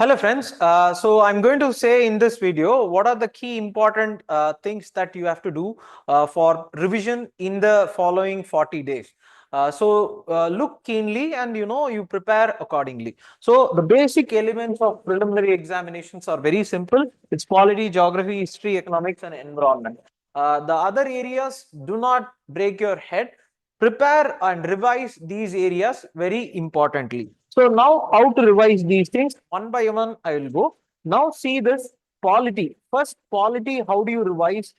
Hello friends, so I'm going to say in this video what are the key important things that you have to do for revision in the following 40 days. Look keenly and you prepare accordingly. So the basic elements of preliminary examinations are very simple. It's polity, geography, history, economics and environment. The other areas, do not break your head. Prepare and revise these areas very importantly. So now how to revise these things? One by one I will go. Now see this polity. First polity, how do you revise?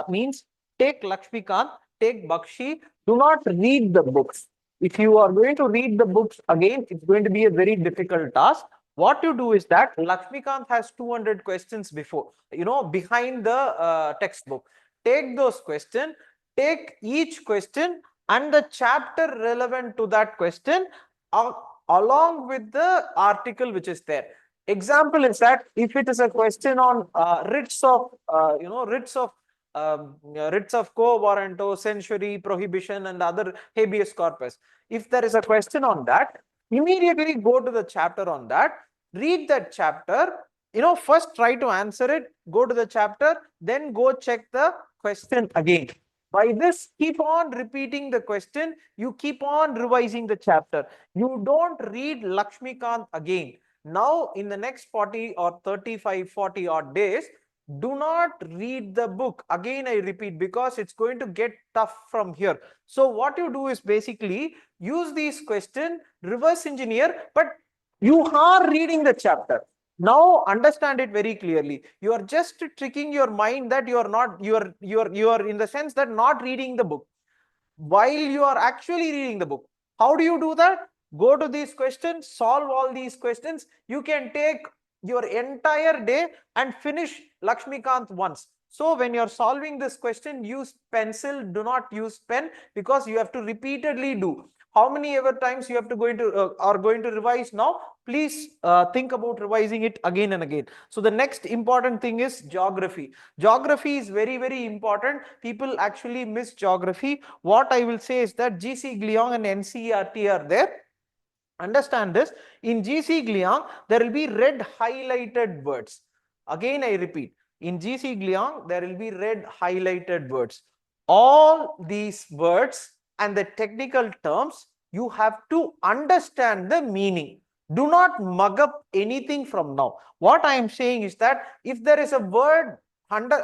Means take Lakshmikant, take Bakshi. Do not read the books. If you are going to read the books again, it's going to be a very difficult task. What you do is that Lakshmikant has 200 questions behind the textbook. Take those questions, take each question and the chapter relevant to that question along with the article which is there. Example is that if it is a question on writs of quo warranto, censure, prohibition and other habeas corpus. If there is a question on that, immediately go to the chapter on that, read that chapter, first try to answer it, go to the chapter, then go check the question again. By this, keep on repeating the question, you keep on revising the chapter. You don't read Lakshmikant again. Now, in the next 40 or 35, 40 odd days, do not read the book. Again, I repeat, because it's going to get tough from here. So what you do is basically use these questions, reverse engineer, but you are reading the chapter. Now understand it very clearly. You are just tricking your mind that you are in the sense that not reading the book while you are actually reading the book. How do you do that? Go to these questions, solve all these questions. You can take your entire day and finish Lakshmikant once. So when you're solving this question, use pencil, do not use pen, because you have to repeatedly do. How many ever times you have to are going to revise now? Please think about revising it again and again. So the next important thing is geography. Geography is very, very important. People actually miss geography. What I will say is that GC Gliong and NCERT are there. Understand this. In GC Gliong, there will be red highlighted words. Again, I repeat, in GC Gliong, there will be red highlighted words. All these words and the technical terms, you have to understand the meaning. Do not mug up anything from now. What I am saying is that if there is a word under,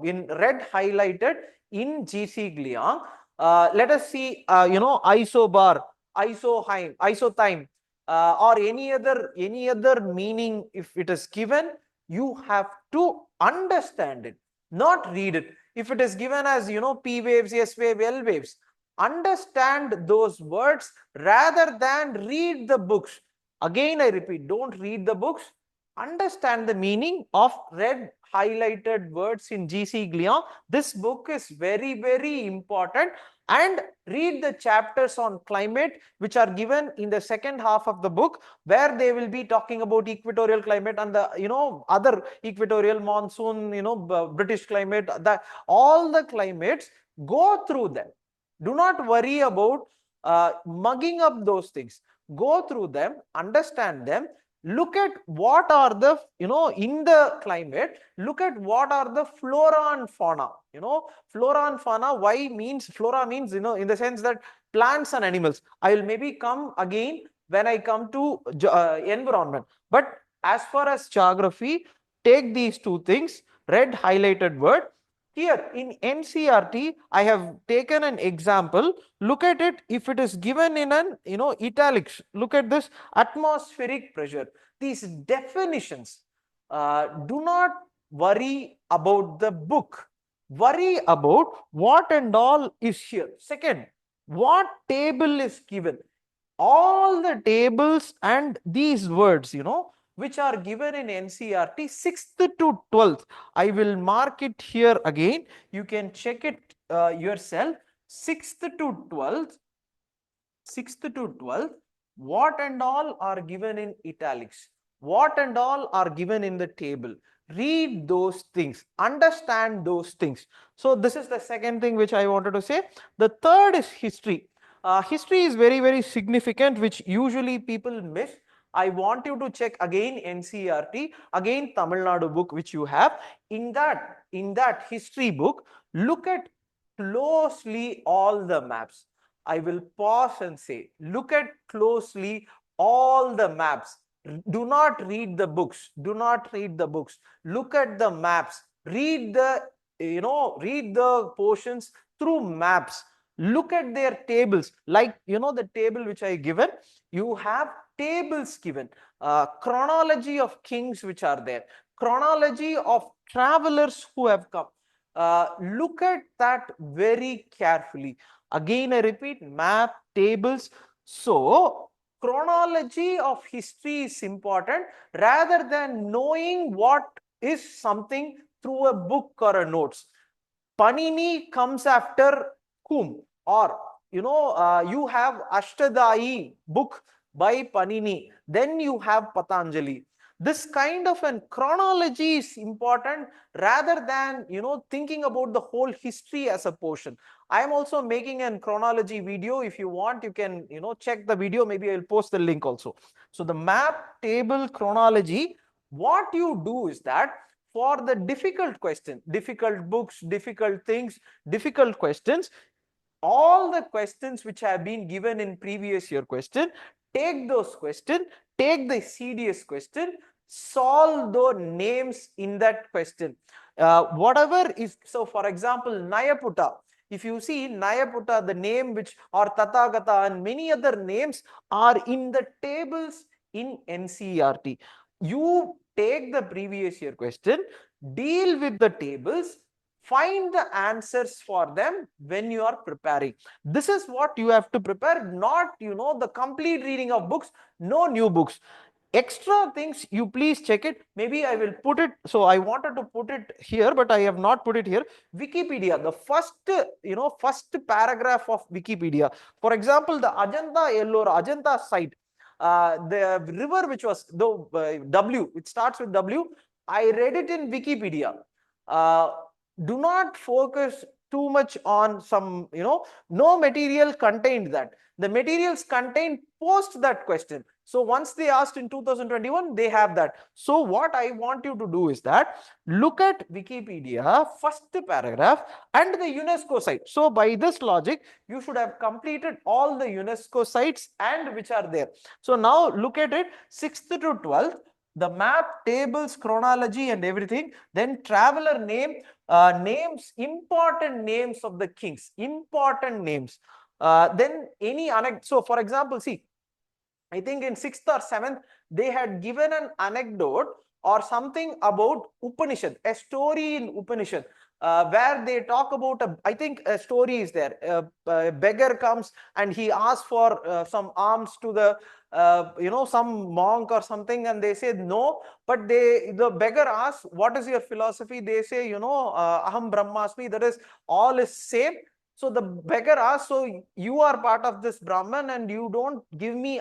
in red highlighted in GC Gliong, let us see, isobar, isotime, or any other meaning. If it is given, you have to understand it, not read it. If it is given as P waves, S wave, L waves, understand those words rather than read the books. Again, I repeat, don't read the books. Understand the meaning of red highlighted words in GC Gliong. This book is very, very important. And read the chapters on climate, which are given in the second half of the book, where they will be talking about equatorial climate and the other equatorial monsoon, British climate, all the climates. Go through them. Do not worry about mugging up those things. Go through them, understand them. Look at what are the, in the climate, look at what are the flora and fauna. Flora and fauna, why means, flora means, in the sense that plants and animals. I will maybe come again when I come to environment. But as far as geography, take these two things, red highlighted word. Here in NCERT, I have taken an example. Look at it. If it is given in an, italics, look at this: atmospheric pressure. These definitions, do not worry about the book. Worry about what and all is here. Second, what table is given. All the tables and these words, which are given in NCERT 6th to 12th. I will mark it here again. You can check it yourself. 6th to 12th. 6th to 12th. What and all are given in italics. What and all are given in the table. Read those things. Understand those things. So this is the second thing which I wanted to say. The third is history. History is very, very significant, which usually people miss. I want you to check again NCERT, again Tamil Nadu book which you have. In that history book, look at closely all the maps. I will pause and say, look at closely all the maps. Do not read the books. Do not read the books. Look at the maps. Read the portions through maps. Look at their tables. Like, the table which I given, you have tables given. Chronology of kings which are there. Chronology of travelers who have come. Look at that very carefully. Again, I repeat, map, tables. So, chronology of history is important rather than knowing what is something through a book or a notes. Panini comes after whom? Or, you have Ashtadhyayi book by Panini. Then you have Patanjali. This kind of an chronology is important rather than, thinking about the whole history as a portion. I am also making a chronology video. If you want, you can, check the video. Maybe I'll post the link also. So the map, table, chronology, what you do is that for the difficult question, difficult books, difficult things, difficult questions, all the questions which have been given in previous year question, take those questions, take the CDS question, solve the names in that question. Whatever is, so for example, Nayaputta, if you see Nayaputta, the name which, or Tathagata and many other names are in the tables in NCERT. You take the previous year question, deal with the tables, find the answers for them when you are preparing. This is what you have to prepare, not, the complete reading of books, no new books. Extra things, you please check it. Maybe I will put it. So I wanted to put it here, but I have not put it here. Wikipedia, the first paragraph of Wikipedia. For example, the Ajanta Ellora, Ajanta site, the river which was the W, it starts with W. I read it in Wikipedia. Do not focus too much on some, no material contained that. The materials contained post that question. So once they asked in 2021, they have that. So what I want you to do is that look at Wikipedia, first paragraph and the UNESCO site. So by this logic, you should have completed all the UNESCO sites and which are there. So now look at it, 6th to 12th, the map, tables, chronology and everything. Then traveler name, names, important names of the kings, important names. Then any anecdote. So for example, see, I think in 6th or 7th, they had given an anecdote or something about Upanishad, a story in Upanishad, where they talk about, I think a story is there. A beggar comes and he asks for some alms to the, some monk or something, and they say no. But the beggar asks, what is your philosophy? They say, Aham Brahmasmi, that is, all is same. So the beggar asks, so you are part of this Brahman and you don't give me,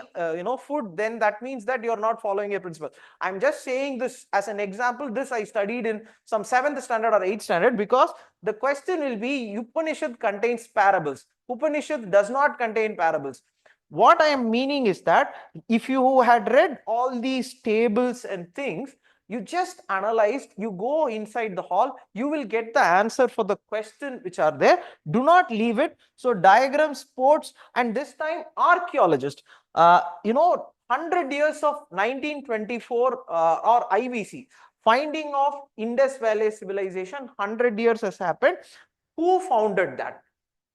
food, then that means that you're not following a principle. I'm just saying this as an example. This I studied in some 7th standard or 8th standard, because the question will be, Upanishad contains parables. Upanishad does not contain parables. What I am meaning is that if you had read all these tables and things, you just analyzed, you go inside the hall, you will get the answer for the question which are there. Do not leave it. So diagram, sports, and this time archaeologist, 100 years of 1924 or IVC, finding of Indus Valley civilization, 100 years has happened. Who founded that?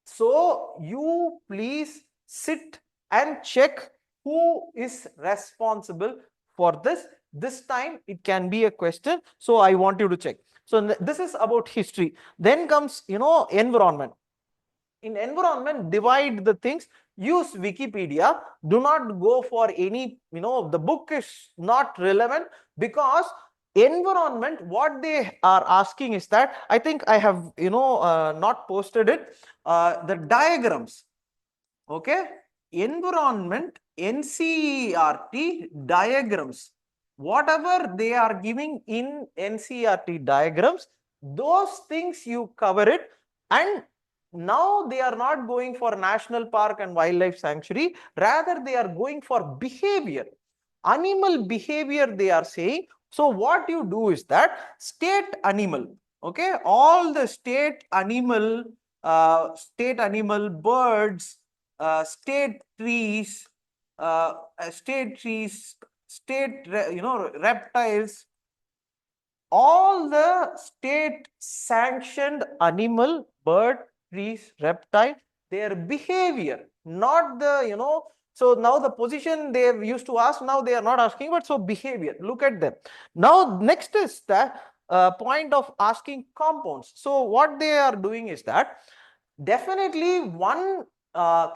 So you please sit and check who is responsible for this. This time it can be a question. So I want you to check. So this is about history. Then comes, environment. In environment, divide the things, use Wikipedia. Do not go for any, the book is not relevant, because environment, what they are asking is that, I think I have, not posted it, the diagrams. Okay, environment, NCERT diagrams, whatever they are giving in NCERT diagrams, those things you cover it. And now they are not going for national park and wildlife sanctuary, rather they are going for behavior. Animal behavior they are saying. So what you do is that state animal, okay, all the state animal birds, state trees, reptiles, all the state sanctioned animal, bird, trees, reptile, their behavior, not the, so now the position they used to ask, now they are not asking, but so behavior, look at them. Now next is the point of asking compounds. So what they are doing is that definitely one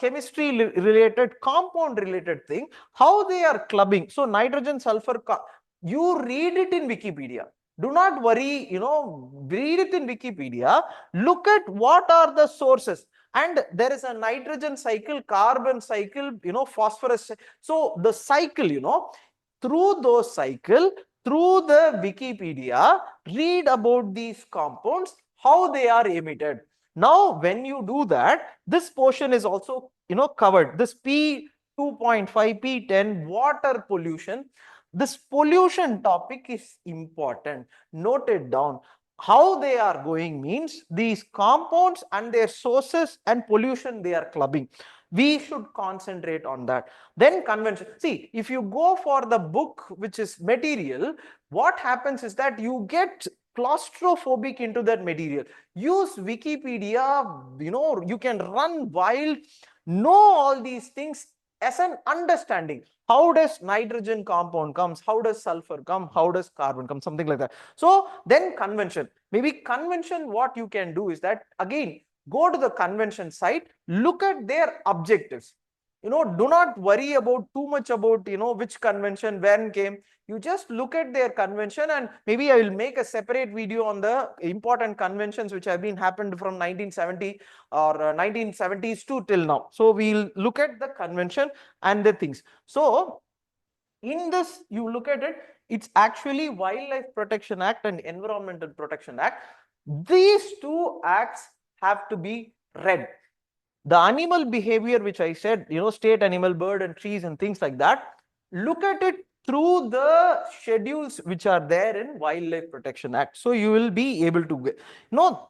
chemistry related, compound related thing, how they are clubbing. So nitrogen, sulfur, you read it in Wikipedia. Do not worry, read it in Wikipedia. Look at what are the sources. And there is a nitrogen cycle, carbon cycle, phosphorus. So the cycle, through those cycle, through the Wikipedia, read about these compounds, how they are emitted. Now, when you do that, this portion is also, covered. This P2.5, P10, water pollution. This pollution topic is important. Note it down. How they are going means these compounds and their sources and pollution they are clubbing. We should concentrate on that. Then convention. See, if you go for the book, which is material, what happens is that you get claustrophobic into that material. Use Wikipedia, you can run wild, know all these things as an understanding. How does nitrogen compound comes? How does sulfur come? How does carbon come? Something like that. So then convention. Maybe convention, what you can do is that, again, go to the convention site, look at their objectives. Do not worry about too much about, which convention, when came. You just look at their convention, and maybe I will make a separate video on the important conventions which have been happened from 1970 or 1970s to till now. So we'll look at the convention and the things. So in this, you look at it, it's actually Wildlife Protection Act and Environmental Protection Act. These two acts have to be read. The animal behavior, which I said, state animal, bird and trees and things like that, look at it through the schedules which are there in Wildlife Protection Act. So you will be able to get.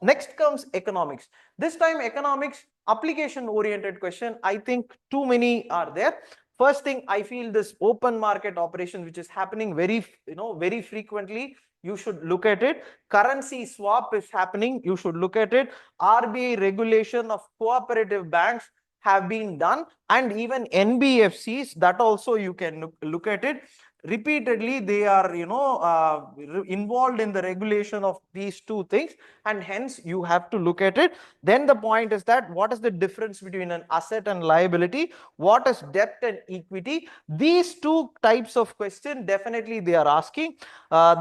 Next comes economics. This time economics, application oriented question. I think too many are there. First thing, I feel this open market operation, which is happening very frequently, you should look at it. Currency swap is happening, you should look at it. RBI regulation of cooperative banks have been done, and even NBFCs, that also you can look at it. Repeatedly they are involved in the regulation of these two things, and hence you have to look at it. Then the point is that what is the difference between an asset and liability, what is debt and equity. These two types of question definitely they are asking.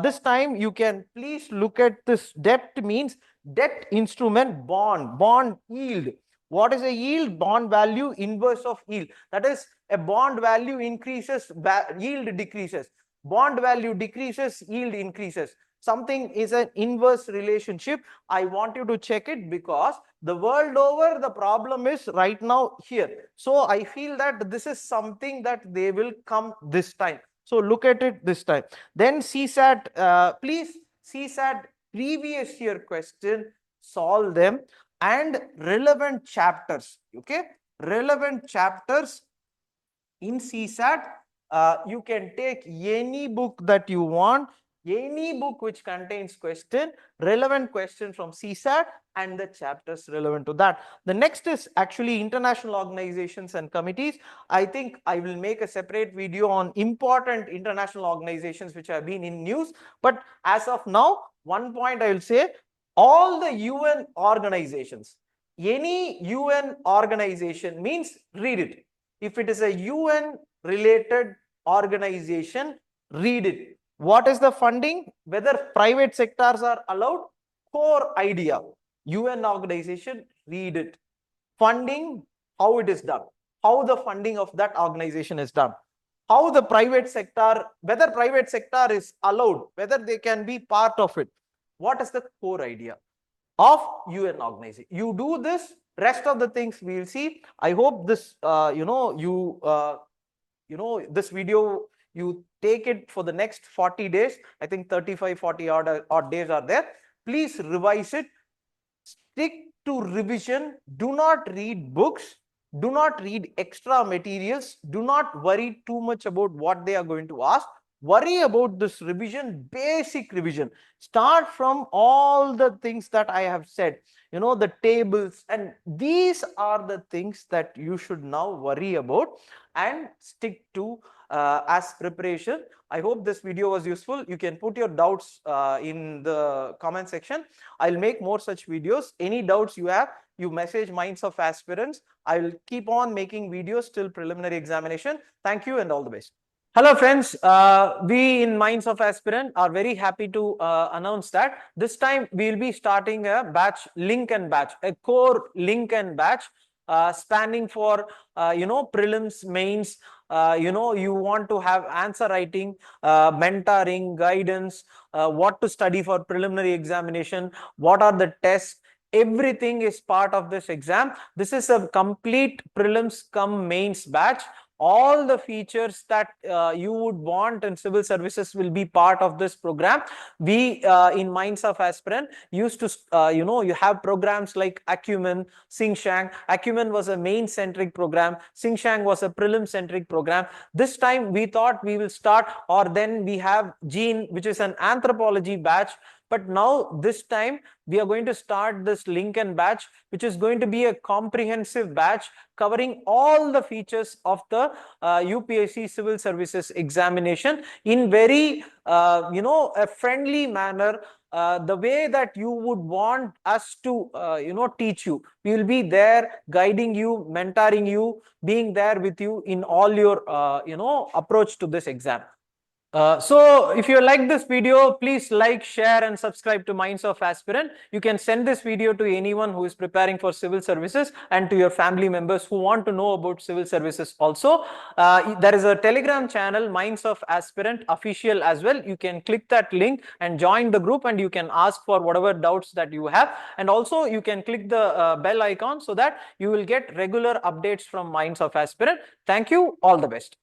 This time you can please look at this. Debt means debt instrument, bond yield. What is a yield? Bond value inverse of yield. That is, a bond value increases, yield decreases. Bond value decreases, yield increases. Something is an inverse relationship. I want you to check it, because the world over the problem is right now here. So I feel that this is something that they will come this time. So look at it this time. Then CSAT, please, CSAT previous year question, solve them, and relevant chapters. Okay, relevant chapters in CSAT. You can take any book that you want, any book which contains relevant question from CSAT, and the chapters relevant to that. The next is actually international organizations and committees. I think I will make a separate video on important international organizations which have been in news. But as of now, one point I will say, all the UN organizations, any UN organization means read it. If it is a UN related organization, read it. What is the funding? Whether private sectors are allowed? Core idea. UN organization, read it. Funding, how it is done, how the funding of that organization is done, how the private sector, whether private sector is allowed, whether they can be part of it. What is the core idea of UN organization? You do this, rest of the things we will see. I hope this this video You take it for the next 40 days. I think 35, 40 odd days are there. Please revise it. Stick to revision. Do not read books. Do not read extra materials. Do not worry too much about what they are going to ask. Worry about this revision, basic revision. Start from all the things that I have said, the tables, and these are the things that you should now worry about and stick to as preparation. I hope this video was useful. You can put your doubts in the comment section. I'll make more such videos. Any doubts you have, you message Minds of Aspirants. I will keep on making videos till preliminary examination. Thank you and all the best. Hello friends, we in Minds of Aspirant are very happy to announce that this time we will be starting a batch, link and batch, a core link and batch spanning for prelims, mains. You want to have answer writing, mentoring, guidance, what to study for preliminary examination, what are the tests. Everything is part of this exam. This is a complete prelims cum mains batch. All the features that you would want in civil services will be part of this program. We in Minds of Aspirant used to, you have programs like Acumen, Xinsheng. Acumen was a main-centric program. Xinsheng was a prelim-centric program. This time we thought we will start, or then we have Gene, which is an anthropology batch. But now this time we are going to start this link and batch, which is going to be a comprehensive batch covering all the features of the UPSC civil services examination in very, a friendly manner. The way that you would want us to, teach you. We will be there guiding you, mentoring you, being there with you in all your, approach to this exam. So if you like this video, please like, share and subscribe to Minds of Aspirant. You can send this video to anyone who is preparing for civil services and to your family members who want to know about civil services also. There is a Telegram channel, Minds of Aspirant official as well. You can click that link and join the group, and you can ask for whatever doubts that you have. And also you can click the bell icon so that you will get regular updates from Minds of Aspirant. Thank you. All the best.